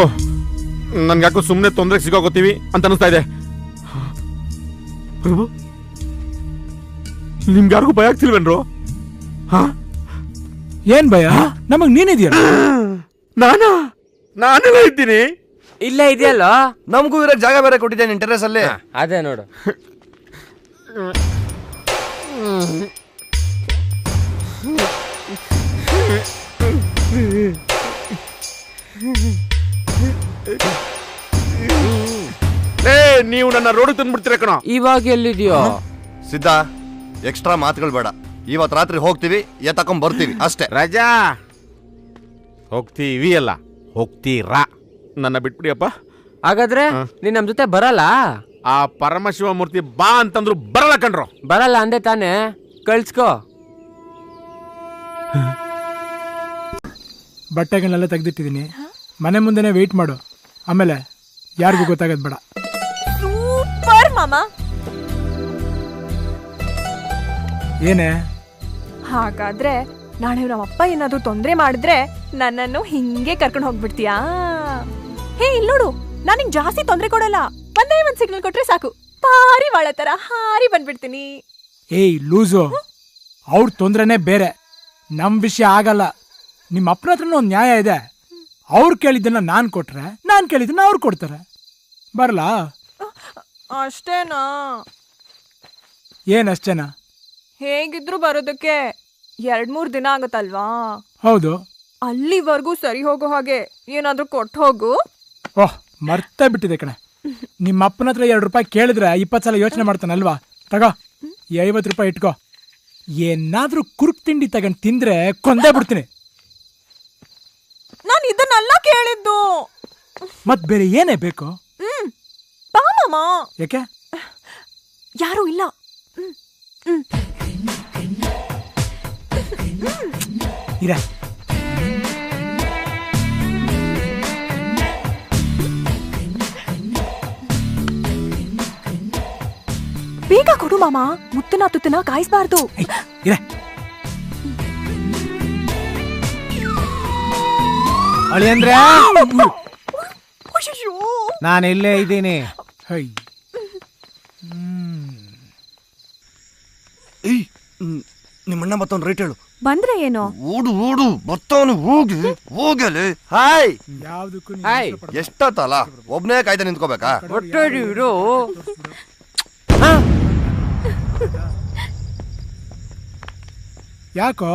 ನನ್ಗೆ ಯಾಕೋ ಸುಮ್ಮನೆ ತೊಂದರೆಗೆ ಸಿಗೋಗೋತೀವಿ ಅಂತ ಅನಿಸ್ತಾ ಇದೆ. ಪ್ರಭು, ನಿಮ್ಗೆ ಯಾರಿಗೂ ಭಯ ಆಗ್ತಿಲ್ವೇನ್ರು? ಏನ್ ಭಯ? ನಮಗ್ ನೀನಿದ್ಯಲ್ಲ. ನಾನೆಲ್ಲ ಇದ್ದೀನಿ. ಇಲ್ಲೇ ಇದೆಯಲ್ಲ. ನಮಗೂ ಇರಕ್ ಜಾಗ ಬೇರೆ ಕೊಟ್ಟಿದ್ದೆ ನಿನ್ ಟೆರೆಸ್ ಅಲ್ಲಿ. ಅದೇ ನೋಡು. ನೀವು ನನ್ನ ರೋಡ್ ತಂದ್ಬಿಡ್ತೀರ ಕಣ. ಇವಾಗ ಎಲ್ಲಿದ್ಯೋ? ಸಿದ್ಧ, ಎಕ್ಸ್ಟ್ರಾ ಮಾತುಗಳು ಬೇಡ. ಇವತ್ತು ರಾತ್ರಿ ಹೋಗ್ತೀವಿ, ತಕೊಂಡ್ ಬರ್ತೀವಿ ಅಷ್ಟೇ. ರಾಜಾ, ಹೋಗ್ತೀವಿ ಅಲ್ಲ, ಹೋಗ್ತೀರಾ? ನನ್ನ ಬಿಟ್ಬಿಡಿಯಪ್ಪ. ಹಾಗಾದ್ರೆ ನೀನ್ ನಮ್ ಜೊತೆ ಬರಲ್ಲ? ಆ ಪರಮಶಿವಮೂರ್ತಿ ಬಾ ಅಂತಂದ್ರು ಬರಲ್ಲ ಕಣ್ರು. ಬರಲ್ಲ ಅಂದೆ ತಾನೆ, ಕಳ್ಸ್ಕೋ. ಬಟ್ಟೆಗಳನ್ನೆಲ್ಲ ತೆಗ್ದಿಟ್ಟಿದ್ದೀನಿ, ಮನೆ ಮುಂದೆನೆ ವೆಯ್ಟ್ ಮಾಡು. ಆಮೇಲೆ ಯಾರಿಗೂ ಗೊತ್ತಾಗದ್ ಬೇಡ. ಸೂಪರ್ ಮಾಮ. ಏನೇ ಹಾಗಾದ್ರೆ ನಾಳೆ ನಮ್ಮಪ್ಪ ಏನಾದ್ರು ತೊಂದ್ರೆ ಮಾಡಿದ್ರೆ ನನ್ನನ್ನು ಹಿಂಗೆ ಕರ್ಕೊಂಡು ಹೋಗ್ಬಿಡ್ತೀಯಾ? ಹೇ ಇಲ್ ನೋಡು, ನಾನಿಗ್ ಜಾಸ್ತಿ ತೊಂದ್ರೆ ಕೊಡಲ್ಲ. ಒಂದೇ ಒಂದ್ ಸಿಗ್ನಲ್ ಕೊಟ್ರೆ ಸಾಕು, ಪಾರಿ ವಾಳ ತರ ಹಾರಿ ಬಂದ್ಬಿಡ್ತೀನಿ. ಏಯ್ ಲೂಸು, ಅವ್ರ ತೊಂದ್ರೆನೇ ಬೇರೆ, ನಮ್ ವಿಷಯ ಆಗಲ್ಲ. ನಿಮ್ಮ ಅಪ್ಪನ ಹತ್ರನೂ ಒಂದು ನ್ಯಾಯ ಇದೆ. ಅವ್ರು ಕೇಳಿದ್ದನ್ನ ನಾನ್ ಕೊಟ್ರೆ, ನಾನ್ ಕೇಳಿದ್ದನ್ನ ಅವ್ರು ಕೊಡ್ತಾರೆ. ಬರಲಾ? ಅಷ್ಟೇನಾ? ಏನಷ್ಟೇನಾ? ಹೇಗಿದ್ರು ಬರೋದಕ್ಕೆ 2-3 ದಿನ ಆಗತ್ತಲ್ವಾ? ಹೌದು. ಅಲ್ಲಿವರೆಗೂ ಸರಿ ಹೋಗೋ ಹಾಗೆ ಏನಾದ್ರೂ ಕೊಟ್ಟು ಹೋಗು. ಓಹ್, ಮರ್ತೇ ಬಿಟ್ಟಿದೆ ಕಣೆ. ನಿಮ್ಮ ಅಪ್ಪನ ಹತ್ರ 2 ರೂಪಾಯಿ ಕೇಳಿದ್ರೆ 20 ಸಲ ಯೋಚನೆ ಮಾಡ್ತಾನಲ್ವಾ? ತಗೋ, 50 ರೂಪಾಯಿ ಇಟ್ಕೋ. ಏನಾದ್ರೂ ಕುರುಕ್ ತಿಂಡಿ ತಗೊಂಡ್ ತಿಂದ್ರೆ ಕೊಂದೇ ಬಿಡ್ತೀನಿ. ನಾನು ಇದನ್ನೆಲ್ಲ ಕೇಳಿದ್ದು. ಮತ್ ಬೇರೆ ಏನೇ ಬೇಕು? ಬಾ ಮಾಮ. ಯಾಕೆ? ಯಾರು ಇಲ್ಲ. ಇರ. ಬೇಗ ಕೊಡು ಮಾಮ, ಮುತ್ತನ ತುತ್ತನ ಕಾಯಿಸ್ಬಾರ್ದು. ಇರ. ಅಳಿಯಂದ್ರೆ, ನಾನು ಇಲ್ಲೇ ಇದ್ದೀನಿ. ನಿಮ್ಮಣ್ಣ ಮತ್ತೊಂದು ರೇಟ್ ಹೇಳು. ಬಂದ್ರೆ ಏನೋ? ಓಡು ಮತ್ತವನು ಹೋಗಲಿ. ಹಾಯ್, ಯಾವ್ದಕ್ಕೂ ಎಷ್ಟೊತ್ತಲ್ಲ ಒಬ್ನೇ ಕಾಯ್ದೆ ನಿಂತ್ಕೋಬೇಕಾ? ಯಾಕೋ?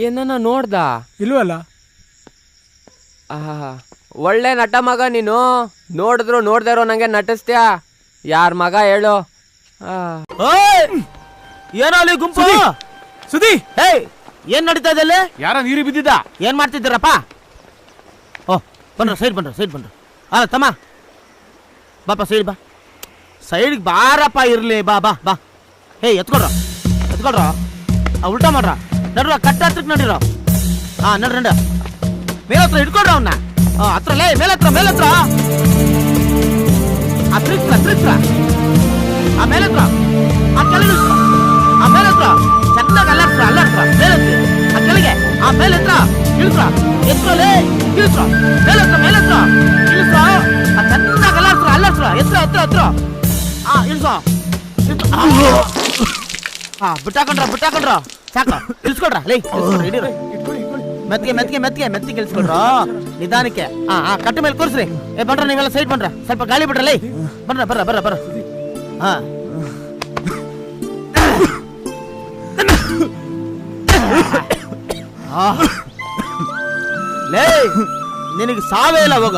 ಏನನ್ನ ನೋಡ್ದ? ಇಲ್ವಲ್ಲ. ಒಳ್ಳೆ ನಟ ಮಗ ನೀನು. ನೋಡಿದ್ರು ನೋಡ್ದೇ ಇರೋ ನಂಗೆ ನಟಿಸ್ತ್ಯಾ. ಯಾರ್ ಮಗ ಹೇಳು? ಏನೋ ಅಲ್ಲಿ ಗುಂಪು? ಸುದಿ, ಏನ್ ನಡೀತಾ ಇದೆ ಅಲ್ಲಿ? ಯಾರ ನೀರು ಬಿದ್ದಿದ್ದ? ಏನ್ ಮಾಡ್ತಿದ್ದೀರಪ್ಪ? ಓ, ಬನ್ರ ಸೈಡ್ ಬನ್ರ. ತಮ್ಮ ಬಾಪ, ಸೈಡ್ ಬಾ. ಸೈಡ್ಗೆ ಬಾರಪ್ಪ. ಇರ್ಲಿ, ಬಾ ಬಾ ಬಾ. ಹೇ, ಎತ್ಕೊಡ್ರ. ಉಲ್ಟಾ ಮಾಡ್ರ. ನಡ್ರ, ಕಟ್ಟ ಹತ್ರಕ್ಕೆ ನಡಿರೋ. ನಡ್ರ. ಮೇಲತ್ರ ಹಿಡ್ಕೊಡ್ರ ಅವನ್ನ. ಹತ್ರಲೇ, ಮೇಲತ್ರ. ಹತ್ರ. ಮೇಲತ್ರ. ಮೇಲತ್ರ ಚೆನ್ನಾಗಿ ಅಲ್ಲಾಡ್ಸ್ರ. ಮೇಲತ್ರ. ಕೆಳಗೆ. ಮೇಲತ್ರ ಇಳಿಸ್ರ. ಎತ್ರಲೇ, ಇಳಿಸ್ರ. ಮೇಲತ್ರ ಇಳಿಸ್ರ. ಚೆನ್ನಾಗಿ ಅಲ್ಲಾಡ್ಸ್ರ. ಎತ್ರ. ಇಳಿಸೋ. ಬಿಟ್ಟಾಕೊಂಡ್ರ ಸಾಕ. ಇಳಿಸ್ಕೊಡ್ರ. ಹಿಡೀರ. ಮೆತ್ತಿಗೆ ಇಳಿಸ್ಕೊಡ್ರ. ನಿಧಾನಕ್ಕೆ. ಕಟ್ಟ ಮೇಲೆ ಕೂರಿಸ್ರಿ. ಬನ್ರ, ನೀವೆಲ್ಲ ಸೈಡ್ ಬನ್ರ. ಸ್ವಲ್ಪ ಗಾಳಿ ಬಿಡ್ರಲ್ಲ. ಬರ್ರ. ಲೇ, ನಿನಗೆ ಸಾವೇ ಇಲ್ಲ. ಹೋಗ.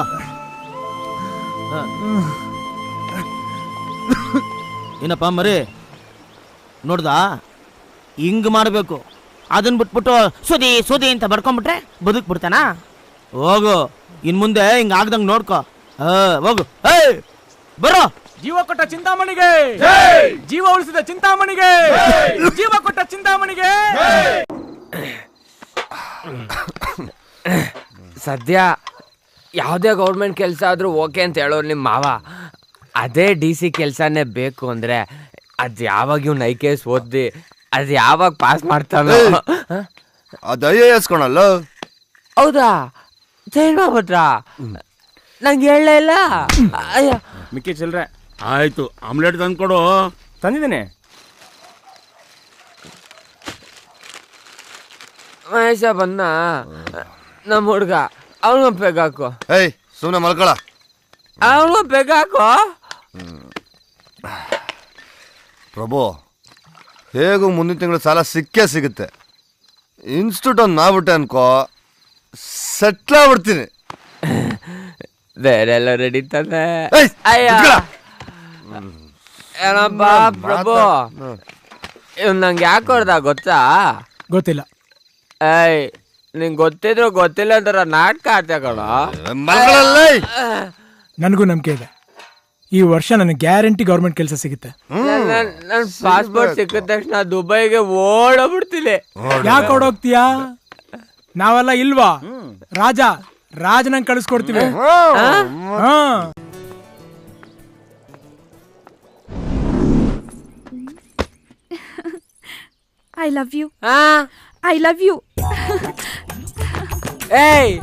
ಏನಪ್ಪ ಮರಿ, ನೋಡ್ದ? ಹಿಂಗ್ ಮಾಡ್ಬೇಕು. ಅದನ್ನ ಬಿಟ್ಬಿಟ್ಟು ಸುದಿ ಅಂತ ಬಡ್ಕೊಂಡ್ಬಿಟ್ರೆ ಬದುಕ್ ಬಿಡ್ತಾನ? ಹೋಗು, ಇನ್ ಮುಂದೆ ಹಿಂಗ ಆಗ್ದಂಗ್ ನೋಡ್ಕೊ. ಹೋಗು. ಬರೋ. ಜೀವ ಕೊಟ್ಟ ಚಿಂತಾಮಣಿಗೆ, ಜೀವ ಉಳಿಸಿದ ಚಿಂತಾಮಣಿಗೆ, ಜೀವ ಕೊಟ್ಟ ಚಿಂತಾಮಣಿಗೆ. ಸದ್ಯ ಯಾವುದೇ ಗೌರ್ಮೆಂಟ್ ಕೆಲಸ ಆದ್ರೂ ಓಕೆ ಅಂತ ಹೇಳೋರು ನಿಮ್ಮ ಮಾವ. ಅದೇ DC ಕೆಲಸನೇ ಬೇಕು ಅಂದ್ರೆ ಅದು ಯಾವಾಗ ಇವ್ನು IKS ಓದಿ ಅದು ಯಾವಾಗ ಪಾಸ್ ಮಾಡ್ತಾನೋ. ಅದು IAS ಕಣಲ್ಲ. ಹೌದಾ? ಜೈನ್ ಮಾಡ್ಬಿಟ್ರಾ? ನಂಗೆ ಹೇಳಲೇ ಇಲ್ಲ. ಮಿಕ್ಕಿ ಚಿಲ್ರೆ ಆಯ್ತು, ಆಮ್ಲೆಟ್ ತಂದ್ಕೊಡು. ತಂದಿದ್ದೇನೆ. ಮಹೇಶ ಬಂದ, ನಮ್ಮ ಹುಡ್ಗ. ಅವನಿಗೆ ಬೆಗಾಕೋ. ಸುಮ್ಮನೆ ಮಲ್ಕೊಳ. ಅವನಿಗೆ ಬೆಗಾಕೋ. ಪ್ರಭು, ಹೇಗೂ ಮುಂದಿನ ತಿಂಗಳು ಸಾಲ ಸಿಗುತ್ತೆ. ಇನ್ಸ್ಟಿಟ್ಯೂಟ್ ಒಂದು ಮಾಡ್ಬಿಟ್ಟೆ ಅನ್ಕೋ, ಸೆಟ್ಲ್ ಆಗ್ಬಿಡ್ತೀನಿ. ಬೇರೆ ಎಲ್ಲ ರೆಡಿ ತಾನೆ? ಏನಪ್ಪ ಪ್ರಭು, ಇವ್ ನಂಗೆ ಯಾಕೆ ಹೊಡ್ದ ಗೊತ್ತಾ? ಗೊತ್ತಿಲ್ಲ. ನಿಂಗೆ ಗೊತ್ತಿದ್ರು ಗೊತ್ತಿಲ್ಲ ಅಂತಾರ ನಾಟಕ ಆಡ್ತಾ ಕಣ. ನನಗೂ ನಂಬಿಕೆ ಇದೆ, ಈ ವರ್ಷ ನನಗೆ ಗ್ಯಾರಂಟಿ ಗೌರ್ಮೆಂಟ್ ಕೆಲಸ ಸಿಗುತ್ತೆ. ನನ್ನ ಪಾಸ್ಪೋರ್ಟ್ ಸಿಕ್ಕಿದ ತಕ್ಷಣ ದುಬೈಗೆ ಓಡೋಗ್ಬಿಡ್ತೀನಿ. ಯಾಕೆ ಓಡೋಗ್ತೀಯಾ? ನಾವೆಲ್ಲ ಇಲ್ವಾ? ರಾಜನಂಗೆ ಕಳಿಸ್ಕೊಡ್ತೀವಿ. I love you. I love you. ಏಯ್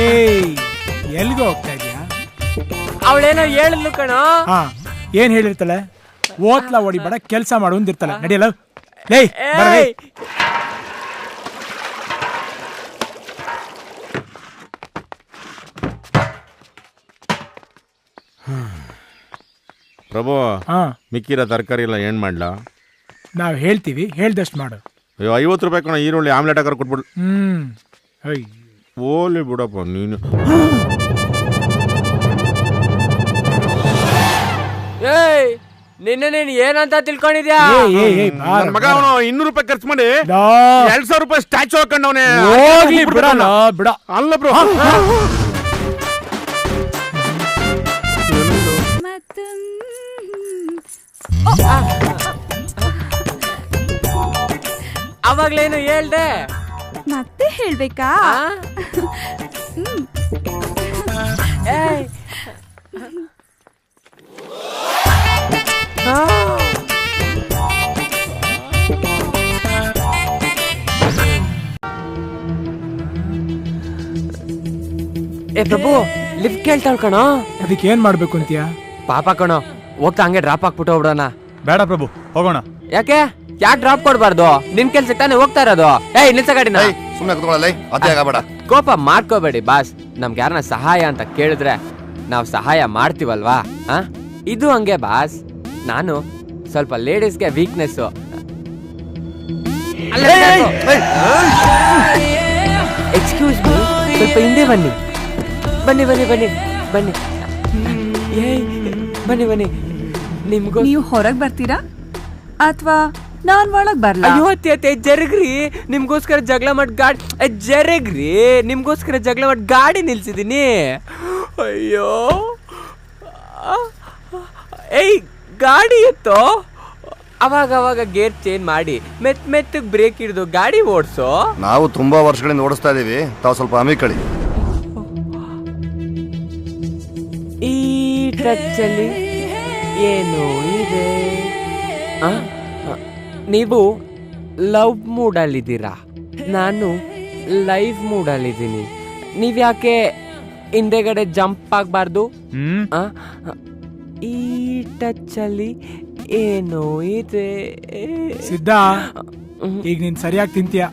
ಏಯ್ ಎಲ್ಲಿಗೆ ಹೋಗ್ತಾ ಇದೀಯಾ? ಅವಳೇನೋ ಹೇಳಿದ್ಲು ಕಣೋ. ಹಾ ಏನ್ ಹೇಳಿರ್ತಾಳೆ? ಓತ್ಲಾ ಹೊಡಿಬೇಡ, ಕೆಲಸ ಮಾಡು ಅಂದಿರ್ತಾಳೆ. ನಡಿಯಲ್ಲ ಏಯ್ ಏಯ್ ಪ್ರಭು, ಹಾ ಮಿಕ್ಕಿರೋ ತರಕಾರಿ ಎಲ್ಲ ಏನ್ ಮಾಡ್ಲಾ? ನಾವ್ ಹೇಳ್ತೀವಿ, ಹೇಳ್ದಷ್ಟು ಮಾಡು. ಅಯ್ಯೋ 50 ರೂಪಾಯಿ ಕಣ ಈರುಳ್ಳಿ ಆಮ್ಲೆಟ್ ಹಾಕರ್ ಕೊಟ್ಬಿಡು. ಅಯ್ಯ ಓಲಿ ಬಿಡಪ್ಪ ನೀನು. ಏಯ್ ನಿನ್ನೆ ನೀನ್ ಏನಂತ ತಿಳ್ಕೊಂಡಿದ್ಯಾ? ನನ್ ಮಗ ಅವನು 200 ರೂಪಾಯಿ ಖರ್ಚು ಮಾಡಿ 2000 ರೂಪಾಯಿ ಸ್ಟ್ಯಾಚು ಹಾಕೊಂಡವನೇ. ಹೋಗ್ಲಿ ಬಿಡಲ್ಲ ಬಿಡ. ಅಲ್ಲ ಬ್ರೋ, ಅವಾಗ್ಲೇನು ಹೇಳ್ದೆ? ಮತ್ತೆ ಹೇಳ್ಬೇಕಾ? ಏಯ್ ಏ ಪ್ರಭು, ಲಿಫ್ಟ್ ಕೇಳ್ತಾಳ್ ಕಣೋ. ಅದಕ್ಕೆ ಏನ್ ಮಾಡ್ಬೇಕು ಅಂತೀಯಾ? ಪಾಪ ಕಣೋ, ಹೋಗ್ತಾ ಹಂಗೆ ಡ್ರಾಪ್ ಹಾಕ್ಬಿಟ್ಟು ಹೋಗ್ಬಿಡೋಣ. ಬೇಡ ಪ್ರಭು, ಹೋಗೋಣ. ಯಾಕೆ ಡ್ರಾಪ್ ಕೊಡ್ಬಾರ್ದು? ನಿನ್ ಕೆಲ್ಸಕ್ಕೆ ತಾನೇ ಹೋಗ್ತಾ ಇರೋದು. ಏಯ್ ನಿಲ್ಸ ಗಾಡಿನ. ಸುಮ್ಮನೆ ಕುತ್ಕೊಳ್ಳಲ್ಲ, ಅದೇ ಆಗಬೇಡ. ಕೋಪ ಮಾಡ್ಕೋಬೇಡಿ ಬಾಸ್. ನಮ್ಗೆ ಯಾರನ್ನ ಸಹಾಯ ಅಂತ ಕೇಳಿದ್ರೆ ನಾವು ಸಹಾಯ ಮಾಡ್ತೀವಲ್ವಾ? ಇದು ಹಂಗೆ ಬಾಸ್. ನಾನು ಸ್ವಲ್ಪ ಲೇಡೀಸ್ಗೆ ವೀಕ್ನೆಸ್. ಎಕ್ಸ್ಕ್ಯೂಸ್ ಮೀ, ಸ್ವಲ್ಪ ಹಿಂದೆ ಬನ್ನಿ. ಬನ್ನಿ ಬನ್ನಿ ಬನ್ನಿ ಬನ್ನಿ. ಏಯ್ ಬನ್ನಿ ಬನ್ನಿ. ನಿಮ್ಗೂ ನೀವು ಹೊರಗ್ ಬರ್ತೀರಾ ಅಥವಾ ನಾನ್ ಒಳಗ್ ಬರ್ಲಾ? ಅಯ್ಯೋ ಅತ್ತೆ ಜರಗ್ರಿ, ನಿಮ್ಗೋಸ್ಕರ ಜಗಳ ಮಾಡಿ ಗಾಡಿ ಜರಗ್ರಿ, ನಿಮ್ಗೋಸ್ಕರ ಜಗಳ ಮಾಡಿ ಗಾಡಿ ನಿಲ್ಸಿದೀನಿ. ಅಯ್ಯೋ ಏಯ್ ಗಾಡಿ ಎತ್ತೋ. ಅವಾಗ ಅವಾಗ ಗೇರ್ ಚೇಂಜ್ ಮಾಡಿ ಮೆತ್ತಗ್ ಬ್ರೇಕ್ ಹಿಡಿದು ಗಾಡಿ ಓಡಿಸೋ. ನಾವು ತುಂಬಾ ವರ್ಷಗಳಿಂದ ಓಡಿಸ್ತಾ ಇದೀವಿ, ತಾವು ಸ್ವಲ್ಪ ಅಮಿಕಳಿ. ಈ ಟಚ್ಚಲ್ಲಿ ಏನು ಇದೆ? ನೀವು ಲವ್ ಮೂಡಲ್ಲಿದ್ದೀರಾ, ನಾನು ಲೈವ್ ಮೂಡಲ್ಲಿದ್ದೀನಿ. ನೀವ್ಯಾಕೆ ಹಿಂದೆಗಡೆ ಜಂಪ್ ಆಗಬಾರ್ದು? ಈ ಟಚ್ಚಲ್ಲಿ ಏನೋ ಇದೆ. ಸಿದ್ಧ, ಈಗ ನೀನ್ ಸರಿಯಾಗಿ ತಿಂತೀಯ.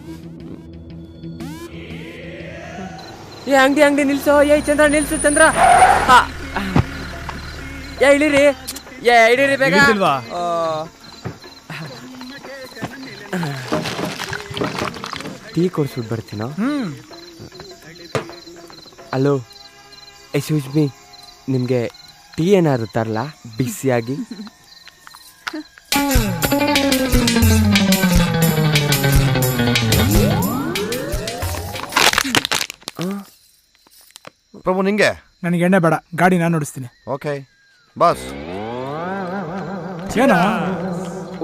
ಏ ಅಂಗಡಿ ನಿಲ್ಸೋ. ಏ ಚಂದ್ರ ನಿಲ್ಸು ಚಂದ್ರ. ಏ ಇಳಿರಿ, ಏ ಇಳಿರಿ ಬೇಗ. ಟೀ ಕೊಡ್ಸ್ಬಿಟ್ಟು ಬರ್ತೀನೋ? ಹಲೋ, ಎಕ್ಸ್ಕ್ಯೂಸ್ ಮೀ, ನಿಮಗೆ ಟೀ ಏನಾದ್ರು ತರಲಾ ಬಿಸಿಯಾಗಿ? ಪ್ರಭು ನಿಂಗೆ? ನನಗೆ ಎಣ್ಣೆ ಬೇಡ, ಗಾಡಿ ನಾನು ಓಡಿಸ್ತೀನಿ. Okay boss. ಏನೋ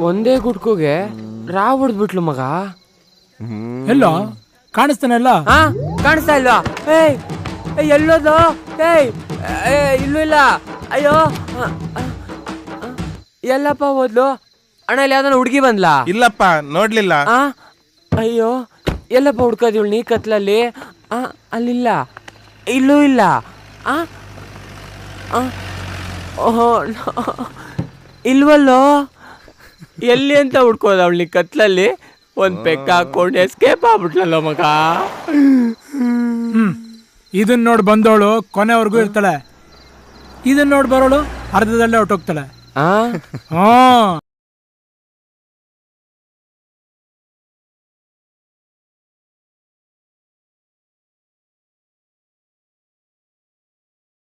ಒಂದೇ ಗುಡ್ಕೋಗೆ ರಾವ್ ಹೊಡೆದ್ಬಿಟ್ಲು ಮಗ. ಎಲ್ಲೋ ಕಾಣಿಸ್ತಾನೆಲ್ಲ? ಕಾಣಿಸ್ತಾ ಇಲ್ವಾ? ಏಯ್ ಎಲ್ಲೋದು? ಏಯ್ ಇಲ್ಲೂ ಇಲ್ಲ. ಅಯ್ಯೋ ಎಲ್ಲಪ್ಪ ಹೋದ್ಲು? ಅಣ್ಣ ಇಲ್ಲಿ ಯಾವ್ದಾನ ಹುಡುಗಿ ಬಂದ್ಲಾ? ಇಲ್ಲಪ್ಪ, ನೋಡ್ಲಿಲ್ಲ. ಅಯ್ಯೋ ಎಲ್ಲಪ್ಪ ಹುಡ್ಕೋದಿವಳು ನೀ ಕತ್ಲಲ್ಲಿ? ಅಲ್ಲಿಲ್ಲ, ಇಲ್ಲೂ ಇಲ್ಲ. ಇಲ್ವಲ್ಲೋ? ಎಲ್ಲಿ ಅಂತ ಹುಡ್ಕೋದ ಅವಳು ನೀ ಕತ್ಲಲ್ಲಿ? ಒಂದ್ ಪೆಕ್ಕ ಹಾಕೊಂಡು ಎಸ್ಕೇಪ್ ಆಗ್ಬಿಟ್ಲಲ್ಲ ಮಗ. ಇದನ್ನ ನೋಡಿ ಬಂದವಳು ಕೊನೆವರೆಗೂ ಇರ್ತಾಳೆ, ಇದನ್ನ ನೋಡಿ ಬರೋಳು ಅರ್ಧದಲ್ಲೇ ಹೊಟ್ಟೋಗ್ತಾಳೆ.